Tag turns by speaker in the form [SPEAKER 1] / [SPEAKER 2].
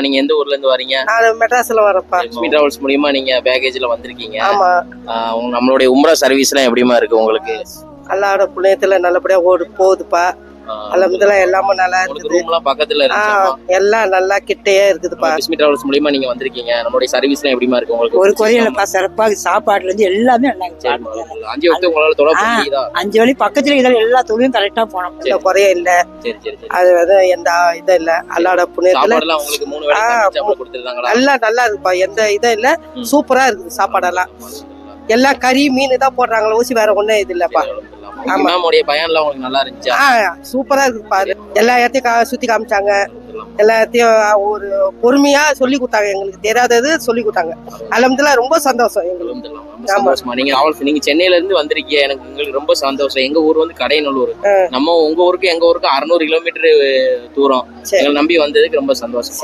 [SPEAKER 1] நீங்க எந்த ஊர்ல இருந்து வரீங்க?
[SPEAKER 2] நான் மெட்ராஸ்ல வரப்பா.
[SPEAKER 1] லட்சுமி டிராவல்ஸ் மூலியமா நீங்க பேக்கேஜ்ல வந்திருக்கீங்க.
[SPEAKER 2] ஆமா.
[SPEAKER 1] நம்மளுடைய உம்ரா சர்வீஸ் எல்லாம் எப்படிமா இருக்கு உங்களுக்கு?
[SPEAKER 2] அல்லாஹ்வோட புண்ணியத்துல நல்லபடியா போகுதுப்பா. அல்ஹம்துலில்லாஹ் எல்லாமே நல்லா இருக்குது.
[SPEAKER 1] ரூம் எல்லாம் பக்கத்துல இருக்கு.
[SPEAKER 2] எல்லாம் நல்லா கிட்டயே இருக்குதுப்பா.
[SPEAKER 1] லட்சுமி டிராவல்ஸ் மூலியமா நீங்க வந்திருக்கீங்க. நம்மளுடைய சர்வீஸ் எல்லாம் எப்படிமா இருக்கு உங்களுக்கு?
[SPEAKER 3] ஒரு குறையிலப்பா, சிறப்பா சாப்பாடுல இருந்து எல்லாமே நல்லா இருந்துச்சு.
[SPEAKER 1] 5 வக்து உங்களால தொட முடியுதா?
[SPEAKER 3] 5 வழி பக்கத்துல இதெல்லாம் எல்லா தொழிலும் கரெக்டா போனோம்.
[SPEAKER 2] எந்த குறையும் இல்ல.
[SPEAKER 1] சரி சரி சரி.
[SPEAKER 2] அது வந்து எந்த இது இல்ல. அல்லாஹ்வோட புண்ணியத்துல
[SPEAKER 1] சாப்பாடுலாம் உங்களுக்கு 3 வேளை சாப்பாடு கொடுத்திருக்காங்களா?
[SPEAKER 2] எல்லாம் நல்லா இருக்குப்பா. எந்த இதுவும் இல்ல. சூப்பரா இருக்குது சாப்பாடெல்லாம். எல்லாம் கறி மீன் தான் போடுறாங்களா, ஊசி வேற ஒண்ணும் இது இல்லப்பா.
[SPEAKER 1] இமாமுடைய பயன்லாம் உங்களுக்கு நல்லா இருந்துச்சா?
[SPEAKER 2] சூப்பரா இருக்குப்பா. எல்லா இடத்தையும் சுத்தி காமிச்சாங்க. எல்லா இடத்தையும் ஒரு பொறுமையா சொல்லி கொடுத்தாங்க. எங்களுக்கு தெரியாதது சொல்லி கொடுத்தாங்க. அல்ஹம்துலில்லாஹ் ரொம்ப சந்தோஷம் எங்களுக்கு.
[SPEAKER 1] நீங்க சென்னையில இருந்து வந்திருக்கீங்க. எங்களுக்கு ரொம்ப சந்தோஷம். எங்க ஊர் வந்து கடையநல்லூர். நம்ம உங்க ஊருக்கு எங்க ஊருக்கு 600 கிலோமீட்டர் தூரம். எங்களை நம்பி வந்ததுக்கு ரொம்ப சந்தோஷம்.